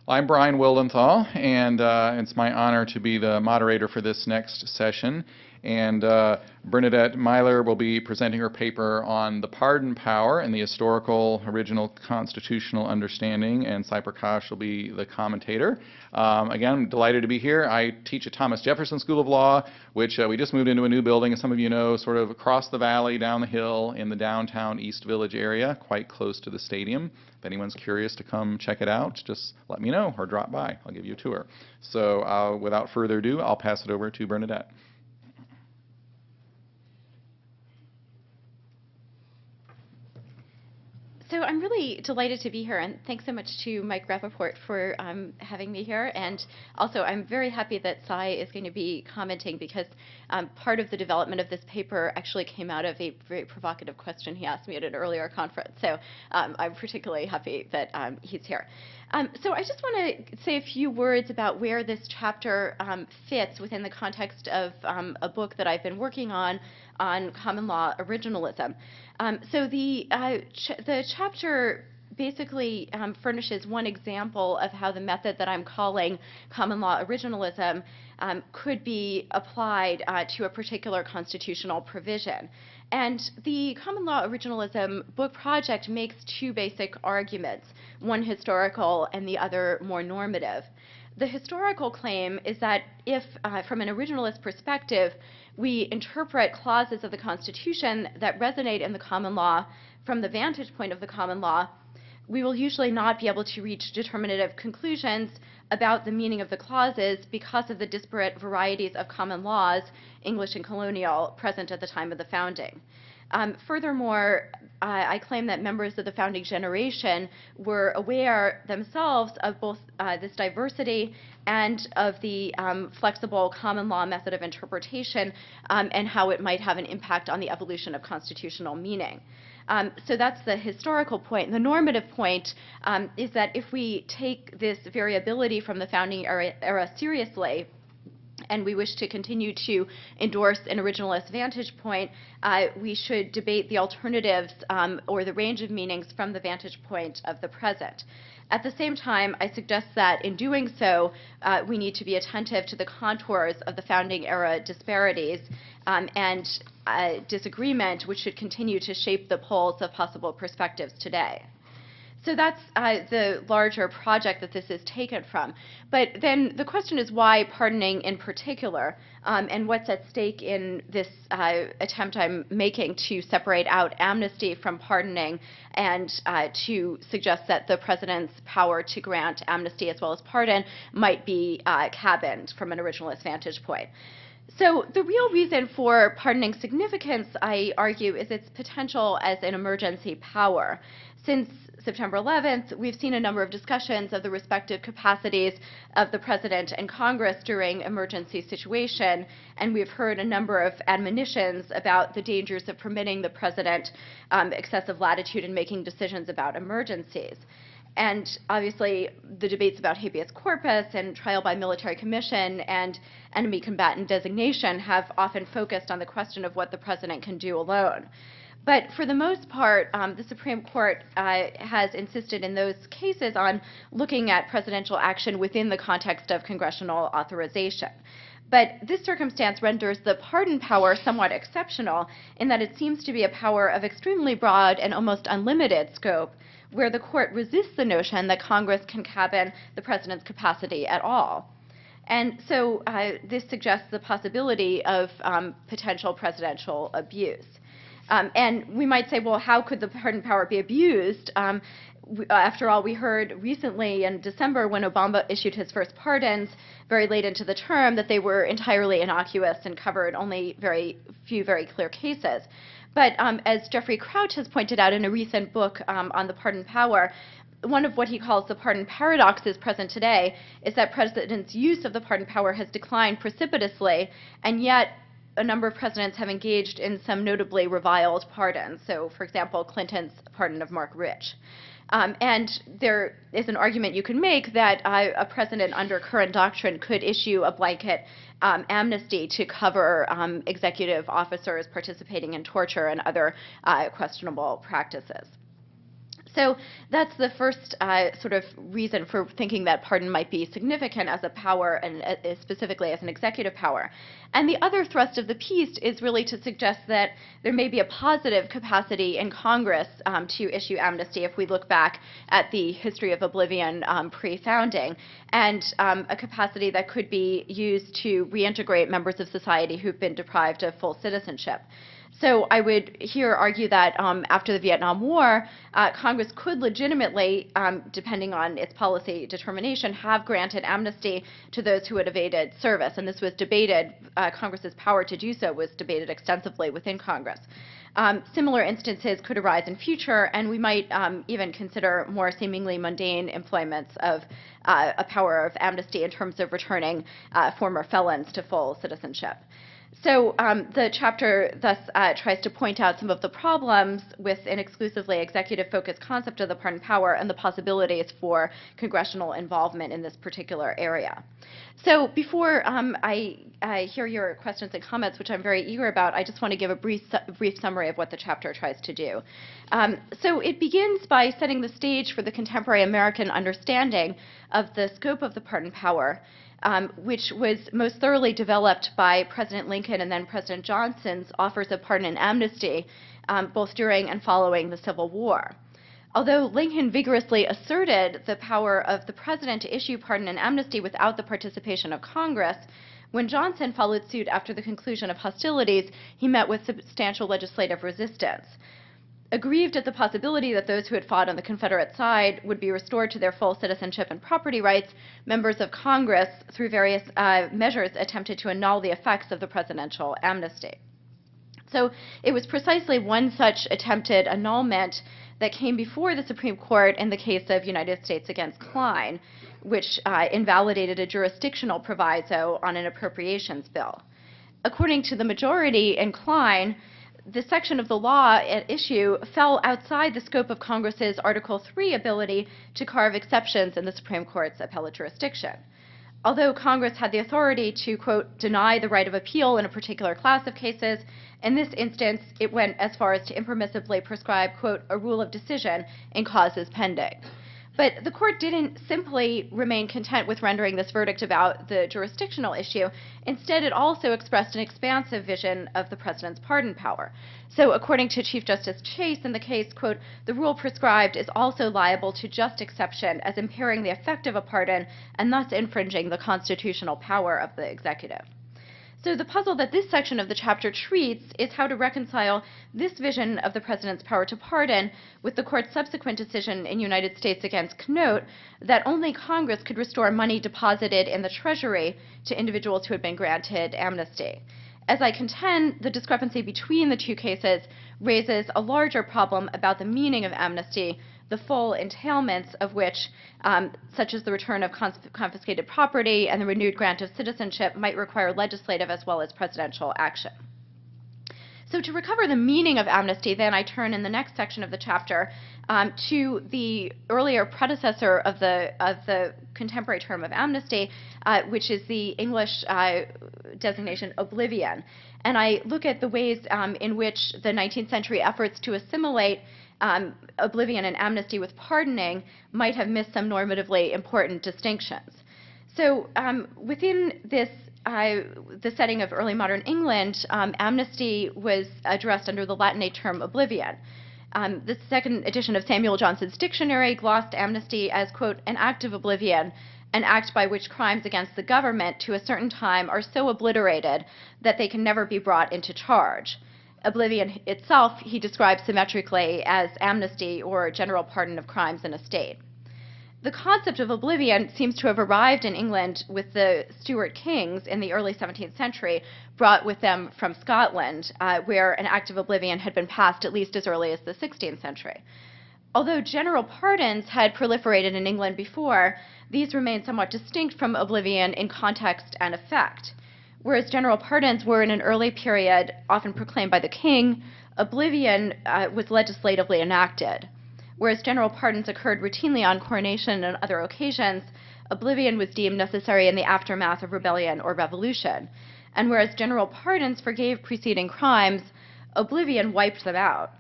I'm Brian Wildenthal, and it's my honor to be the moderator for this next session. And Bernadette Myler will be presenting her paper on the pardon power and the historical original constitutional understanding, and Cy Prakash will be the commentator. Again, I'm delighted to be here. I teach at Thomas Jefferson School of Law, which we just moved into a new building, as some of you know, sort of across the valley, down the hill in the downtown East Village area, quite close to the stadium. If anyone's curious to come check it out, just let me know or drop by. I'll give you a tour. So without further ado, I'll pass it over to Bernadette. So I'm really delighted to be here, and thanks so much to Mike Rappaport for having me here. And also, I'm very happy that Cy is going to be commenting, because part of the development of this paper actually came out of a very provocative question he asked me at an earlier conference. So I'm particularly happy that he's here. So I just want to say a few words about where this chapter fits within the context of a book that I've been working on common law originalism. So the chapter basically furnishes one example of how the method that I'm calling common law originalism could be applied to a particular constitutional provision. And the common law originalism book project makes two basic arguments, one historical and the other more normative. The historical claim is that if, from an originalist perspective, we interpret clauses of the Constitution that resonate in the common law from the vantage point of the common law, we will usually not be able to reach determinative conclusions about the meaning of the clauses because of the disparate varieties of common laws, English and colonial, present at the time of the founding. Furthermore, I claim that members of the founding generation were aware themselves of both this diversity and of the flexible common law method of interpretation and how it might have an impact on the evolution of constitutional meaning. So that's the historical point. The normative point is that if we take this variability from the founding era seriously, and we wish to continue to endorse an originalist vantage point, we should debate the alternatives or the range of meanings from the vantage point of the present. At the same time, I suggest that in doing so, we need to be attentive to the contours of the founding era disparities and disagreement, which should continue to shape the poles of possible perspectives today. So that's the larger project that this is taken from. But then the question is, why pardoning in particular, and what's at stake in this attempt I'm making to separate out amnesty from pardoning and to suggest that the president's power to grant amnesty as well as pardon might be cabined from an originalist vantage point. So the real reason for pardoning significance, I argue, is its potential as an emergency power. Since September 11th, we've seen a number of discussions of the respective capacities of the President and Congress during emergency situation, and we've heard a number of admonitions about the dangers of permitting the President excessive latitude in making decisions about emergencies. And obviously, the debates about habeas corpus and trial by military commission and enemy combatant designation have often focused on the question of what the President can do alone. But for the most part, the Supreme Court has insisted in those cases on looking at presidential action within the context of congressional authorization. But this circumstance renders the pardon power somewhat exceptional in that it seems to be a power of extremely broad and almost unlimited scope, where the court resists the notion that Congress can cabin the president's capacity at all. And so this suggests the possibility of potential presidential abuse. And we might say, well, how could the pardon power be abused? After all, we heard recently in December when Obama issued his first pardons very late into the term that they were entirely innocuous and covered only very few very clear cases. But as Jeffrey Crouch has pointed out in a recent book on the pardon power, one of what he calls the pardon paradoxes present today is that presidents' use of the pardon power has declined precipitously, and yet a number of presidents have engaged in some notably reviled pardons. So, for example, Clinton's pardon of Mark Rich. And there is an argument you can make that a president under current doctrine could issue a blanket amnesty to cover executive officers participating in torture and other questionable practices. So that's the first sort of reason for thinking that pardon might be significant as a power, and specifically as an executive power. And the other thrust of the piece is really to suggest that there may be a positive capacity in Congress to issue amnesty if we look back at the history of oblivion pre-founding, and a capacity that could be used to reintegrate members of society who've been deprived of full citizenship. So I would here argue that after the Vietnam War, Congress could legitimately, depending on its policy determination, have granted amnesty to those who had evaded service. And this was debated, Congress's power to do so was debated extensively within Congress. Similar instances could arise in future, and we might even consider more seemingly mundane employments of a power of amnesty in terms of returning former felons to full citizenship. So the chapter thus tries to point out some of the problems with an exclusively executive-focused concept of the pardon power and the possibilities for congressional involvement in this particular area. So before I hear your questions and comments, which I'm very eager about, I just want to give a brief summary of what the chapter tries to do. So it begins by setting the stage for the contemporary American understanding of the scope of the pardon power, which was most thoroughly developed by President Lincoln and then President Johnson's offers of pardon and amnesty, both during and following the Civil War. Although Lincoln vigorously asserted the power of the president to issue pardon and amnesty without the participation of Congress, when Johnson followed suit after the conclusion of hostilities, he met with substantial legislative resistance. Aggrieved at the possibility that those who had fought on the Confederate side would be restored to their full citizenship and property rights, members of Congress, through various measures, attempted to annul the effects of the presidential amnesty. So it was precisely one such attempted annulment that came before the Supreme Court in the case of United States against Kline, which invalidated a jurisdictional proviso on an appropriations bill. According to the majority in Kline, the section of the law at issue fell outside the scope of Congress's Article III ability to carve exceptions in the Supreme Court's appellate jurisdiction. Although Congress had the authority to, quote, deny the right of appeal in a particular class of cases, in this instance, it went as far as to impermissibly prescribe, quote, a rule of decision in causes pending. But the court didn't simply remain content with rendering this verdict about the jurisdictional issue. Instead, it also expressed an expansive vision of the president's pardon power. So according to Chief Justice Chase in the case, quote, the rule prescribed is also liable to just exception as impairing the effect of a pardon and thus infringing the constitutional power of the executive. So the puzzle that this section of the chapter treats is how to reconcile this vision of the president's power to pardon with the court's subsequent decision in United States against Knote that only Congress could restore money deposited in the Treasury to individuals who had been granted amnesty. As I contend, the discrepancy between the two cases raises a larger problem about the meaning of amnesty, the full entailments of which, such as the return of confiscated property and the renewed grant of citizenship, might require legislative as well as presidential action. So to recover the meaning of amnesty, then I turn in the next section of the chapter to the earlier predecessor of the contemporary term of amnesty, which is the English designation oblivion. And I look at the ways in which the 19th century efforts to assimilate oblivion and amnesty with pardoning might have missed some normatively important distinctions. So within this the setting of early modern England, amnesty was addressed under the Latinate term oblivion. The second edition of Samuel Johnson's dictionary glossed amnesty as, quote, an act of oblivion, an act by which crimes against the government to a certain time are so obliterated that they can never be brought into charge. Oblivion itself he describes symmetrically as amnesty or general pardon of crimes in a state. The concept of oblivion seems to have arrived in England with the Stuart kings in the early 17th century, brought with them from Scotland, where an act of oblivion had been passed at least as early as the 16th century. Although general pardons had proliferated in England before, these remained somewhat distinct from oblivion in context and effect. Whereas general pardons were in an early period often proclaimed by the king, oblivion was legislatively enacted. Whereas general pardons occurred routinely on coronation and other occasions, oblivion was deemed necessary in the aftermath of rebellion or revolution. And whereas general pardons forgave preceding crimes, oblivion wiped them out.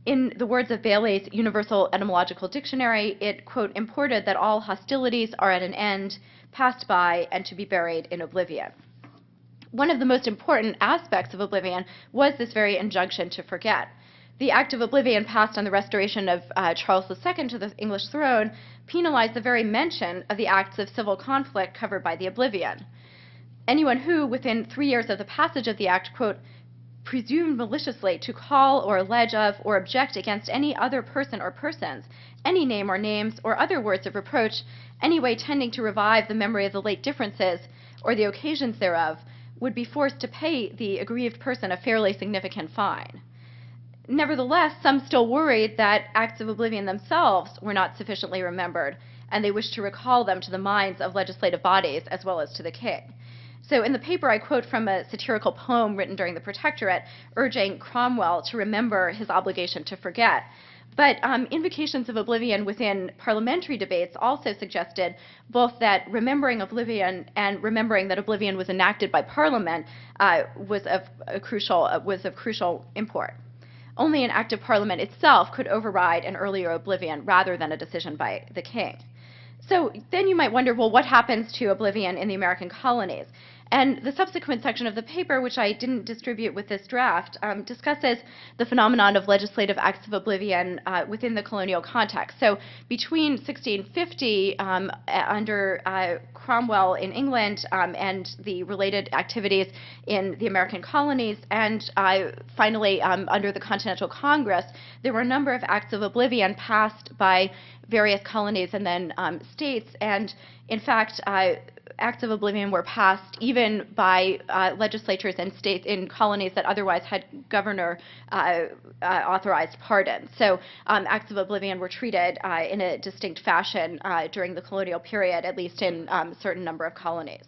In the words of Bailey's Universal Etymological Dictionary, it, quote, imported that all hostilities are at an end, passed by, and to be buried in oblivion. One of the most important aspects of oblivion was this very injunction to forget. The Act of Oblivion passed on the restoration of Charles II to the English throne penalized the very mention of the acts of civil conflict covered by the Oblivion. Anyone who, within 3 years of the passage of the Act, quote, presumed maliciously to call or allege of or object against any other person or persons, any name or names, or other words of reproach, any way tending to revive the memory of the late differences or the occasions thereof, would be forced to pay the aggrieved person a fairly significant fine. Nevertheless, some still worried that acts of oblivion themselves were not sufficiently remembered, and they wished to recall them to the minds of legislative bodies as well as to the king. So in the paper, I quote from a satirical poem written during the Protectorate, urging Cromwell to remember his obligation to forget. But invocations of oblivion within parliamentary debates also suggested both that remembering oblivion and remembering that oblivion was enacted by Parliament was of crucial import. Only an act of Parliament itself could override an earlier oblivion rather than a decision by the king. So then you might wonder, well, what happens to oblivion in the American colonies? And the subsequent section of the paper, which I didn't distribute with this draft, discusses the phenomenon of legislative acts of oblivion within the colonial context. So between 1650, under Cromwell in England, and the related activities in the American colonies, and finally under the Continental Congress, there were a number of acts of oblivion passed by various colonies and then states. And in fact, acts of oblivion were passed even by legislatures and states in colonies that otherwise had governor authorized pardons. So acts of oblivion were treated in a distinct fashion during the colonial period, at least in a certain number of colonies.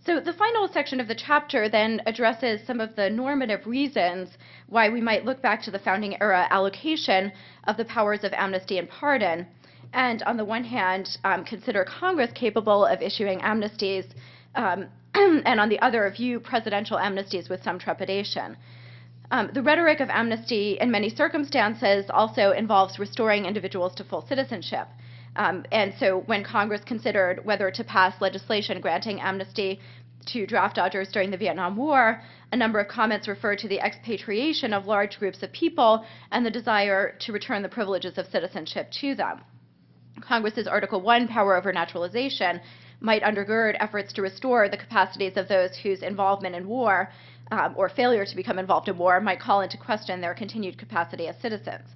So the final section of the chapter then addresses some of the normative reasons why we might look back to the founding era allocation of the powers of amnesty and pardon, and on the one hand, consider Congress capable of issuing amnesties, and on the other, view presidential amnesties with some trepidation. The rhetoric of amnesty in many circumstances also involves restoring individuals to full citizenship. And so when Congress considered whether to pass legislation granting amnesty to draft dodgers during the Vietnam War, a number of comments referred to the expatriation of large groups of people and the desire to return the privileges of citizenship to them. Congress's Article I power over naturalization might undergird efforts to restore the capacities of those whose involvement in war or failure to become involved in war might call into question their continued capacity as citizens.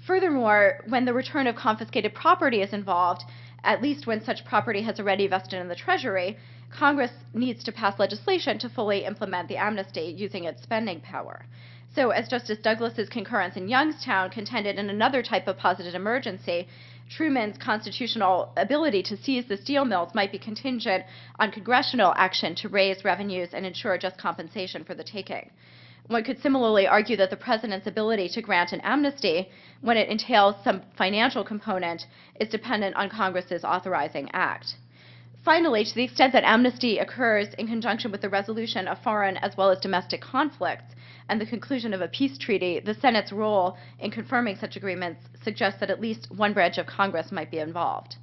Furthermore, when the return of confiscated property is involved, at least when such property has already vested in the Treasury, Congress needs to pass legislation to fully implement the amnesty using its spending power. So as Justice Douglas's concurrence in Youngstown contended in another type of positive emergency, Truman's constitutional ability to seize the steel mills might be contingent on congressional action to raise revenues and ensure just compensation for the taking. One could similarly argue that the president's ability to grant an amnesty, when it entails some financial component, is dependent on Congress's authorizing act. Finally, to the extent that amnesty occurs in conjunction with the resolution of foreign as well as domestic conflicts and the conclusion of a peace treaty, the Senate's role in confirming such agreements suggests that at least one branch of Congress might be involved.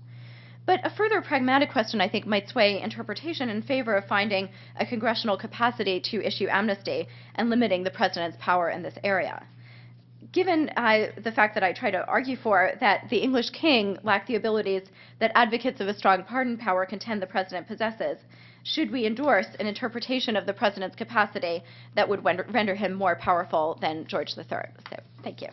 But a further pragmatic question, I think, might sway interpretation in favor of finding a congressional capacity to issue amnesty and limiting the president's power in this area. Given the fact that I try to argue for that the English king lacked the abilities that advocates of a strong pardon power contend the president possesses, should we endorse an interpretation of the president's capacity that would render him more powerful than George III? So, thank you.